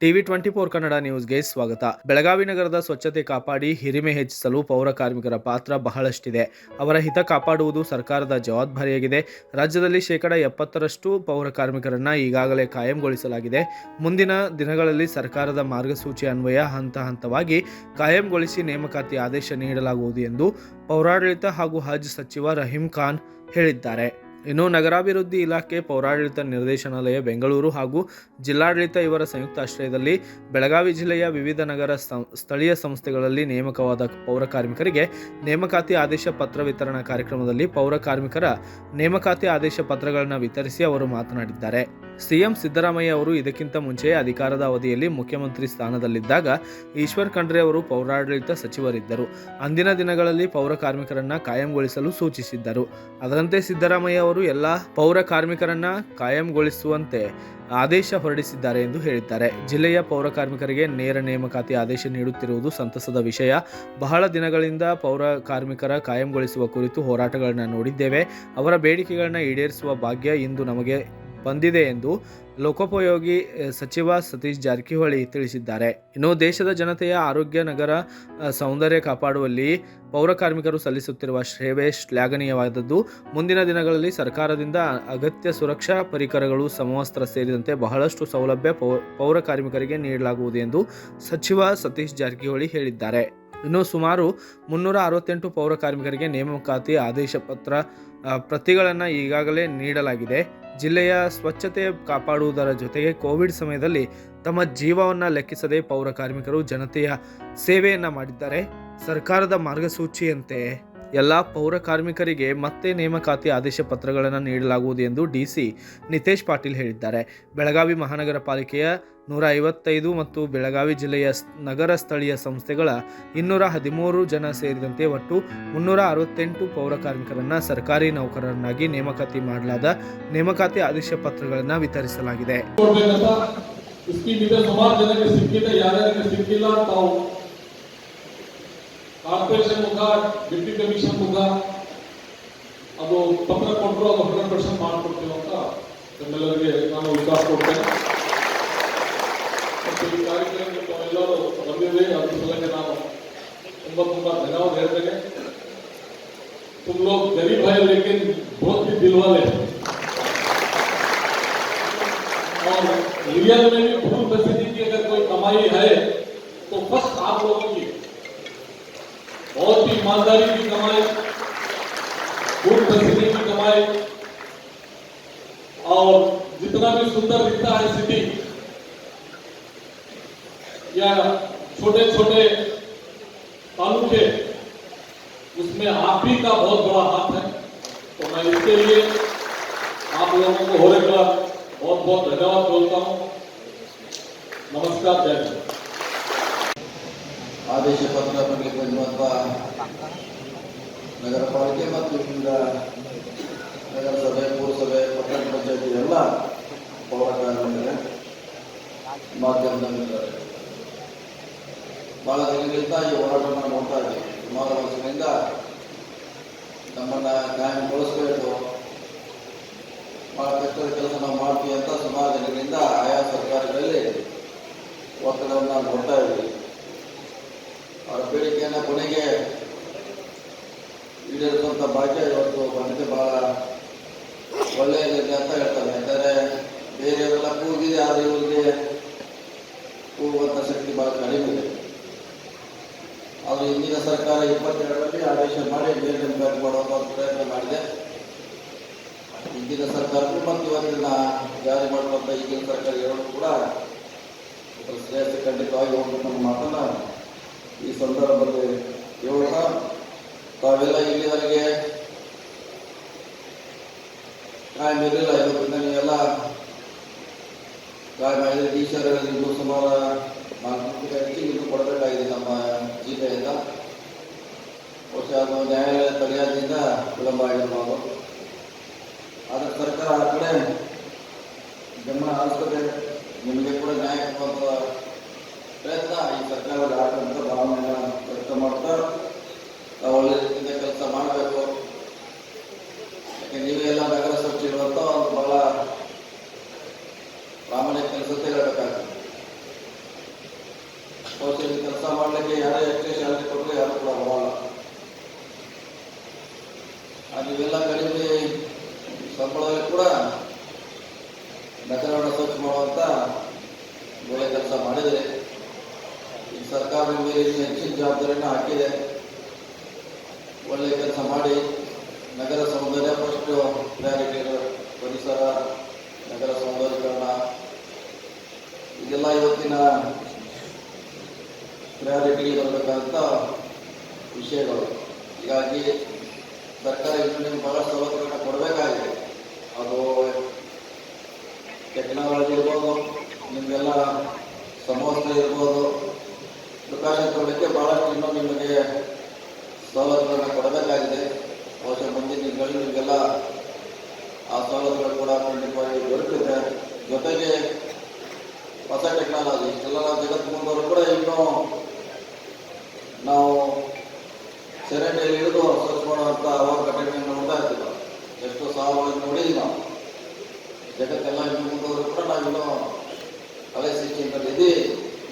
TV24 Kannada ನ್ಯೂಸ್ಗೆ ಸ್ವಾಗತ. ಬೆಳಗಾವಿ ನಗರದ ಸ್ವಚ್ಛತೆ ಕಾಪಾಡಿ ಹಿರಿಮೆ ಹೆಚ್ಚಿಸಲು ಪೌರ ಕಾರ್ಮಿಕರ ಪಾತ್ರ ಬಹಳಷ್ಟಿದೆ. ಅವರ ಹಿತ ಕಾಪಾಡುವುದು ಸರ್ಕಾರದ ಜವಾಬ್ದಾರಿಯಾಗಿದೆ. ರಾಜ್ಯದಲ್ಲಿ 70% ಪೌರ ಕಾರ್ಮಿಕರನ್ನ ಈಗಾಗಲೇ ಕಾಯಂಗೊಳಿಸಲಾಗಿದೆ. ಮುಂದಿನ ದಿನಗಳಲ್ಲಿ ಸರ್ಕಾರದ ಮಾರ್ಗಸೂಚಿ ಅನ್ವಯ ಹಂತ ಹಂತವಾಗಿ ಕಾಯಂಗೊಳಿಸಿ ನೇಮಕಾತಿ ಆದೇಶ ನೀಡಲಾಗುವುದು ಎಂದು ಪೌರಾಡಳಿತ ಹಾಗೂ ಹಜ್ ಸಚಿವ ರಹೀಂ ಖಾನ್ ಹೇಳಿದ್ದಾರೆ. ಇನ್ನು ನಗರಾಭಿವೃದ್ಧಿ ಇಲಾಖೆ, ಪೌರಾಡಳಿತ ನಿರ್ದೇಶನಾಲಯ ಬೆಂಗಳೂರು ಹಾಗೂ ಜಿಲ್ಲಾಡಳಿತ ಇವರ ಸಂಯುಕ್ತ ಆಶ್ರಯದಲ್ಲಿ ಬೆಳಗಾವಿ ಜಿಲ್ಲೆಯ ವಿವಿಧ ನಗರ ಸ್ಥಳೀಯ ಸಂಸ್ಥೆಗಳಲ್ಲಿ ನೇಮಕವಾದ ಪೌರ ಕಾರ್ಮಿಕರಿಗೆ ನೇಮಕಾತಿ ಆದೇಶ ಪತ್ರ ವಿತರಣಾ ಕಾರ್ಯಕ್ರಮದಲ್ಲಿ ಪೌರ ಕಾರ್ಮಿಕರ ನೇಮಕಾತಿ ಆದೇಶ ಪತ್ರಗಳನ್ನು ವಿತರಿಸಿ ಅವರು ಮಾತನಾಡಿದ್ದಾರೆ. ಸಿಎಂ ಸಿದ್ದರಾಮಯ್ಯ ಅವರು ಇದಕ್ಕಿಂತ ಮುಂಚೆ ಅಧಿಕಾರದ ಅವಧಿಯಲ್ಲಿ ಮುಖ್ಯಮಂತ್ರಿ ಸ್ಥಾನದಲ್ಲಿದ್ದಾಗ ಈಶ್ವರ್ ಖಂಡ್ರೆ ಅವರು ಪೌರಾಡಳಿತ ಸಚಿವರಿದ್ದರು. ಅಂದಿನ ದಿನಗಳಲ್ಲಿ ಪೌರ ಕಾರ್ಮಿಕರನ್ನ ಕಾಯಂಗೊಳಿಸಲು ಸೂಚಿಸಿದ್ದರು. ಅದರಂತೆ ಸಿದ್ದರಾಮಯ್ಯ ಅವರು ಎಲ್ಲ ಪೌರ ಕಾರ್ಮಿಕರನ್ನ ಕಾಯಂಗೊಳಿಸುವಂತೆ ಆದೇಶ ಹೊರಡಿಸಿದ್ದಾರೆ ಎಂದು ಹೇಳಿದ್ದಾರೆ. ಜಿಲ್ಲೆಯ ಪೌರ ಕಾರ್ಮಿಕರಿಗೆ ನೇರ ನೇಮಕಾತಿ ಆದೇಶ ನೀಡುತ್ತಿರುವುದು ಸಂತಸದ ವಿಷಯ. ಬಹಳ ದಿನಗಳಿಂದ ಪೌರ ಕಾರ್ಮಿಕರ ಕಾಯಂಗೊಳಿಸುವ ಕುರಿತು ಹೋರಾಟಗಳನ್ನು ನೋಡಿದ್ದೇವೆ. ಅವರ ಬೇಡಿಕೆಗಳನ್ನು ಈಡೇರಿಸುವ ಭಾಗ್ಯ ಇಂದು ನಮಗೆ ಬಂದಿದೆ ಎಂದು ಲೋಕೋಪಯೋಗಿ ಸಚಿವ ಸತೀಶ್ ಜಾರಕಿಹೊಳಿ ತಿಳಿಸಿದ್ದಾರೆ. ಇನ್ನು ದೇಶದ ಜನತೆಯ ಆರೋಗ್ಯ, ನಗರ ಸೌಂದರ್ಯ ಕಾಪಾಡುವಲ್ಲಿ ಪೌರ ಕಾರ್ಮಿಕರು ಸಲ್ಲಿಸುತ್ತಿರುವ ಸೇವೆ ಶ್ಲಾಘನೀಯವಾದದ್ದು. ಮುಂದಿನ ದಿನಗಳಲ್ಲಿ ಸರ್ಕಾರದಿಂದ ಅಗತ್ಯ ಸುರಕ್ಷಾ ಪರಿಕರಗಳು, ಸಮವಸ್ತ್ರ ಸೇರಿದಂತೆ ಬಹಳಷ್ಟು ಸೌಲಭ್ಯ ಪೌರ ಕಾರ್ಮಿಕರಿಗೆ ನೀಡಲಾಗುವುದು ಎಂದು ಸಚಿವ ಸತೀಶ್ ಜಾರಕಿಹೊಳಿ ಹೇಳಿದ್ದಾರೆ. ಇನ್ನು ಸುಮಾರು 368 ಪೌರ ಕಾರ್ಮಿಕರಿಗೆ ನೇಮಕಾತಿ ಆದೇಶ ಪತ್ರ ಪ್ರತಿಗಳನ್ನು ಈಗಾಗಲೇ ನೀಡಲಾಗಿದೆ. ಜಿಲ್ಲೆಯ ಸ್ವಚ್ಛತೆ ಕಾಪಾಡುವುದರ ಜೊತೆಗೆ ಕೋವಿಡ್ ಸಮಯದಲ್ಲಿ ತಮ್ಮ ಜೀವವನ್ನು ಲೆಕ್ಕಿಸದೆ ಪೌರ ಕಾರ್ಮಿಕರು ಜನತೆಯ ಸೇವೆಯನ್ನು ಮಾಡಿದ್ದಾರೆ. ಸರ್ಕಾರದ ಮಾರ್ಗಸೂಚಿಯಂತೆ ಎಲ್ಲ ಪೌರ ಕಾರ್ಮಿಕರಿಗೆ ಮತ್ತೆ ನೇಮಕಾತಿ ಆದೇಶ ಪತ್ರಗಳನ್ನು ನೀಡಲಾಗುವುದು ಎಂದು ಡಿಸಿ ನಿತೇಶ್ ಪಾಟೀಲ್ ಹೇಳಿದ್ದಾರೆ. ಬೆಳಗಾವಿ ಮಹಾನಗರ ಪಾಲಿಕೆಯ 155 ಮತ್ತು ಬೆಳಗಾವಿ ಜಿಲ್ಲೆಯ ನಗರ ಸ್ಥಳೀಯ ಸಂಸ್ಥೆಗಳ 213 ಜನ ಸೇರಿದಂತೆ ಒಟ್ಟು 368 ಪೌರ ಕಾರ್ಮಿಕರನ್ನು ಸರ್ಕಾರಿ ನೌಕರರನ್ನಾಗಿ ನೇಮಕಾತಿ ಮಾಡಲಾದ ನೇಮಕಾತಿ ಆದೇಶ ಪತ್ರಗಳನ್ನು ವಿತರಿಸಲಾಗಿದೆ. ಕಾರ್ಪೊರೇಷನ್ ಮುಖ, ಡಿಪ್ಟಿ ಕಮಿಷನ್ ಮುಖ ಅದು ಪತ್ರ ಕೊಟ್ಟರು, ಅದು 100% ಮಾಡಿಕೊಡ್ತೀವಿ ಅಂತ ನಿಮ್ಮೆಲ್ಲರಿಗೆ ನಾನು ವಿಶ್ವಾಸ ಕೊಡ್ತೇನೆ. ಮತ್ತು ಈ ಕಾರ್ಯಕ್ರಮಕ್ಕೆ ತಾವೆಲ್ಲರೂ ಬಂದಿದೆ, ಅದ್ರ ಸಲುವಾಗಿ ನಾನು ತುಂಬಾ ಧನ್ಯವಾದ ಹೇಳ್ತೇನೆ. तुम लोग गरीब है लेकिन बहुत ही दिल वाले और रियल में भी फूल फैसिलिटी की अगर कोई कमाई है तो फर्स्ट आप लोगों की बहुत ही ईमानदारी की कमाई, फूल फैसिलिटी की कमाई और जितना भी सुंदर दिखता है सिटी या छोटे छोटे तालुके, उसमें आप ही का बहुत बड़ा हाथ है. तो मैं इसके लिए आप लोगों को होने का बहुत बहुत धन्यवाद बोलता हूँ. नमस्कार, जय हिंद. ಆದೇಶ ಪತ್ರ ಬಗ್ಗೆ ಬಂದಿರುವ ನಗರ ಪಾಲಿಕೆ ಮತ್ತು ವಿವಿಧ ನಗರಸಭೆ, ಪುರಸಭೆ, ಪಟ್ಟಣ ಪಂಚಾಯತಿ ಎಲ್ಲ ಪೌರ ಕಾರ್ಮಿಕರ ಮಾಧ್ಯಮದಲ್ಲಿದ್ದಾರೆ. ಬಹಳ ದಿನಗಳಿಂದ ಈ ಹೋರಾಟವನ್ನು ನೋಡ್ತಾ ಇದ್ದೀವಿ. ಸುಮಾರು ವರ್ಷಗಳಿಂದ ನಮ್ಮನ್ನು ಕಾಯಂಗೊಳಿಸಬೇಕು, ಬಹಳ ಕಷ್ಟದ ಕೆಲಸ ನಾವು ಮಾಡ್ತೀವಿ ಅಂತ ಸುಮಾರು ದಿನಗಳಿಂದ ಆಯಾ ಸರ್ಕಾರಗಳಲ್ಲಿ ಒತ್ತಡವನ್ನು ನೋಡ್ತಾ ಇದ್ದೀವಿ. ಅವರ ಬೇಡಿಕೆಯನ್ನು ಕೊನೆಗೆ ಈಡೇರಿಸುವಂಥ ಭಾಗ್ಯ ಇವತ್ತು ಬಂದಿದೆ. ಬಹಳ ಒಳ್ಳೆಯದಿದೆ ಅಂತ ಹೇಳ್ತಾರೆ. ಯಾಕಂದರೆ ಬೇರೆಯವರೆಲ್ಲ ಕೂಗಿದೆ, ಆದರೆ ಇವರಿಗೆ ಕೂಗುವಂಥ ಶಕ್ತಿ ಬಹಳ ಕಡಿಮೆ ಇದೆ. ಆದರೆ ಇಂದಿನ ಸರ್ಕಾರ 22ರಲ್ಲಿ ಆದೇಶ ಮಾಡಿ ಬೇರೆ ನೇಮಕಾತಿ ಮಾಡುವಂಥ ಪ್ರಯತ್ನ ಮಾಡಿದೆ. ಇಂದಿನ ಸರ್ಕಾರಕ್ಕೂ ಮತ್ತು ಇವತ್ತಿನ ಜಾರಿ ಮಾಡುವಂಥ ಈಗಿನ ಸರ್ಕಾರ ಎರಡೂ ಕೂಡ ಶ್ರೇಷ್ಠ ಖಂಡಿತವಾಗಿ ಹೋಗಿ ನಮ್ಮ ಮಾತನ್ನು ಈ ಸಂದರ್ಭದಲ್ಲಿ ಹೇಳೋಣ. ತಾವೆಲ್ಲ ಇಲ್ಲಿವರೆಗೆ ಕಾಯಂ ಇರಲಿಲ್ಲ. ಇವತ್ತಿಂದ ನೀವೆಲ್ಲ ಕಾಯಂ ಆಗಿದೆ. ಟೀಚರ್ಗಳಲ್ಲಿ ಇನ್ನೂ ಸುಮಾರು 4 ಹೆಚ್ಚಿಗೆ ಇನ್ನೂ ಕೊಡಬೇಕಾಗಿದೆ ನಮ್ಮ ಜಿಲ್ಲೆಯಿಂದ. ಬಹುಶಃ ಅದು ನ್ಯಾಯಾಲಯ ತಡೆಯಾದಿಂದ ವಿಳಂಬ ಆಗಿರ್ಬೋದು. ಆದರೆ ಸರ್ಕಾರ ಆ ಕಡೆ ಗಮನ ಹರಿಸ್ತದೆ. ನಿಮಗೆ ಕೂಡ ನ್ಯಾಯ ಕೊಡುವಂಥ ಪ್ರಯತ್ನ ಈ ಸರ್ಕಾರದ ಆಟಂಕ ಭಾವನೆಯನ್ನು ವ್ಯಕ್ತ ಮಾಡ್ತಾ ನಾವು ಒಳ್ಳೆ ರೀತಿಯಿಂದ ಕೆಲಸ ಮಾಡಬೇಕು. ಯಾಕೆ ನೀವೆಲ್ಲ ನಗರ ಸ್ವಚ್ಛ ಇರುವಂಥ ಒಂದು ಬಹಳ ಪ್ರಾಮಾಣಿಕ ಕೆಲಸத்தை ಹೇಳಬೇಕಾಗ್ತದೆ. ಬಹುಶಃ ಈ ಕೆಲಸ ಮಾಡಲಿಕ್ಕೆ ಯಾರೇ ಎಷ್ಟೇ ಶಾಲೆ ಕೊಟ್ಟರು ಯಾರು ಕೂಡ ಬರೋಲ್ಲ. ನೀವೆಲ್ಲ ಕಡಿಮೆ ಸಂಬಳದಲ್ಲಿ ಕೂಡ ನಗರವನ್ನು ಸ್ವಚ್ಛ ಮಾಡುವಂಥ ಒಳ್ಳೆ ಕೆಲಸ ಮಾಡಿದರೆ ಈ ಸರ್ಕಾರದ ಮೇಲೆ ಹೆಚ್ಚಿನ ಜವಾಬ್ದಾರಿಯನ್ನು ಹಾಕಿದೆ. ಒಳ್ಳೆಯ ಕೆಲಸ ಮಾಡಿ ನಗರ ಸೌಂದರ್ಯ ಫಸ್ಟ್ ಪ್ರಯಾರಿಟಿ, ಪರಿಸರ, ನಗರ ಸೌಂದರ್ಯೀಕರಣ ಇದೆಲ್ಲ ಇವತ್ತಿನ ಪ್ರಯಾರಿಟಿಗೆ ಬರಬೇಕಾದಂಥ ವಿಷಯಗಳು. ಹೀಗಾಗಿ ಸರ್ಕಾರ ಇನ್ನು ನಿಮ್ಗೆ ಬಹಳ ಸವಲತ್ತುಗಳನ್ನ ಕೊಡಬೇಕಾಗಿದೆ. ಅದು ಟೆಕ್ನಾಲಜಿ ಇರ್ಬೋದು, ನಿಮಗೆಲ್ಲ ಸಮವಸ್ತ್ರ ಇರ್ಬೋದು, ಪ್ರಿಕಾಷನ್ ಕೊಡಲಿಕ್ಕೆ ಭಾಳಷ್ಟು ಇನ್ನೂ ನಿಮಗೆ ಸವಲತ್ತುಗಳನ್ನು ಕೊಡಬೇಕಾಗಿದೆ. ಬಹುಶಃ ಮುಂದಿನ ದಿನಗಳಲ್ಲಿ ನಿಮಗೆಲ್ಲ ಆ ಸವಲತ್ತುಗಳು ಕೂಡ ಖಂಡಿತವಾಗಿ ದೊರಕಿದೆ. ಜೊತೆಗೆ ಹೊಸ ಟೆಕ್ನಾಲಜಿ ಎಲ್ಲ ಜಗತ್ತು ಮುಂದವರು ಕೂಡ ಇನ್ನೂ ನಾವು ಚರಂಡಿಯಲ್ಲಿ ಇಳಿದು ಸ್ವಚ್ಛ ಮಾಡುವಂಥ ಅವಾಗ ಘಟನೆಯನ್ನು ನೋಡ್ತಾ ಇರ್ತೀವಿ. ಎಷ್ಟೋ ಸಾವುಗಳನ್ನು ನೋಡಿದ್ವಿ ನಾವು. ಜಗತ್ತೆಲ್ಲ ಇನ್ನು ಮುಂದವರು ಕೂಡ ನಾವಿನ್ನೂ ಹಳೆ ಶಿಕ್ಷಣದಲ್ಲಿ ಇದ್ದೀವಿ.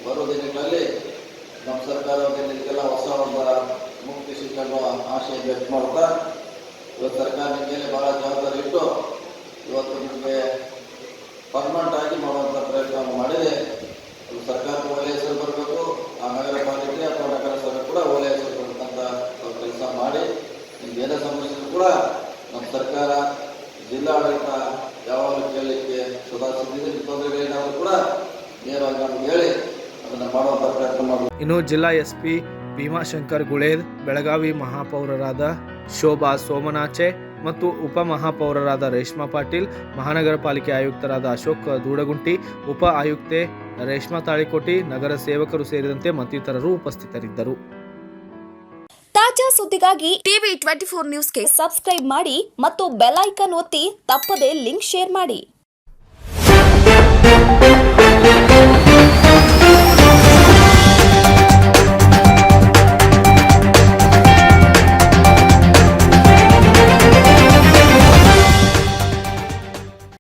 ಬರೋ ದಿನಗಳಲ್ಲಿ ನಮ್ಮ ಸರ್ಕಾರ ಇದಕ್ಕೆಲ್ಲ ಹೊಸ ಒಂದು ಮುಕ್ತಿ ಶಿಕ್ಷಣ ಆಶಯ ವ್ಯಕ್ತ ಮಾಡ್ತಾ ಇವತ್ತು ಸರ್ಕಾರ ನಿಮ್ಮ ಮೇಲೆ ಭಾಳ ಜವಾಬ್ದಾರಿ ಇಟ್ಟು ಇವತ್ತು ನಿಮಗೆ ಪರ್ಮನೆಂಟ್ ಆಗಿ ಮಾಡುವಂಥ ಪ್ರಯತ್ನ ಮಾಡಿದೆ. ಅದು ಸರ್ಕಾರಕ್ಕೆ ಒಳ್ಳೆಯ ಹೆಸರು ಬರಬೇಕು, ಆ ನಗರ ಪಾಲಿಕೆ ಅಥವಾ ನಗರಸಭೆ ಕೂಡ ಒಳ್ಳೆಯ ಹೆಸರು ಬರಬೇಕಂತ ಕೆಲಸ ಮಾಡಿ ನಿಮ್ಗೆ ಏನೇ ಸಮಸ್ಯೆ ಕೂಡ ನಮ್ಮ ಸರ್ಕಾರ ಜಿಲ್ಲಾಡಳಿತ ಯಾವಾಗಲೂ ಕೇಳಲಿಕ್ಕೆ ಸದಾ ಸಿದ್ಧಿದೆ. ತೊಂದರೆಗಳೇನಾದರೂ ಕೂಡ ನೇರವಾಗಿ ನಮ್ಗೆ ಹೇಳಿ ಅದನ್ನು ಮಾಡುವಂಥ ಪ್ರಯತ್ನ ಮಾಡಬೇಕು. ಇನ್ನು ಜಿಲ್ಲಾ ಎಸ್ಪಿ ಭೀಮಾಶಂಕರ್ ಗುಳೇದ್, ಬೆಳಗಾವಿ ಮಹಾಪೌರರಾದ ಶೋಭಾ ಸೋಮನಾಚೆ ಮತ್ತು ಉಪಮಹಾಪೌರರಾದ ರೇಷ್ಮಾ ಪಾಟೀಲ್, ಮಹಾನಗರ ಪಾಲಿಕೆ ಆಯುಕ್ತರಾದ ಅಶೋಕ್ ದೂಡಗುಂಟಿ, ಉಪ ಆಯುಕ್ತೆ ರೇಷ್ಮಾ ತಾಳಿಕೋಟಿ, ನಗರ ಸೇವಕರು ಸೇರಿದಂತೆ ಮತ್ತಿತರರು ಉಪಸ್ಥಿತರಿದ್ದರು. ತಾಜಾ ಸುದ್ದಿಗಾಗಿ ಟಿವಿ 24 ನ್ಯೂಸ್ಗೆ ಸಬ್ಸ್ಕ್ರೈಬ್ ಮಾಡಿ ಮತ್ತು ಬೆಲ್ ಐಕಾನ್ ಒತ್ತಿ ತಪ್ಪದೇ ಲಿಂಕ್ ಶೇರ್ ಮಾಡಿ.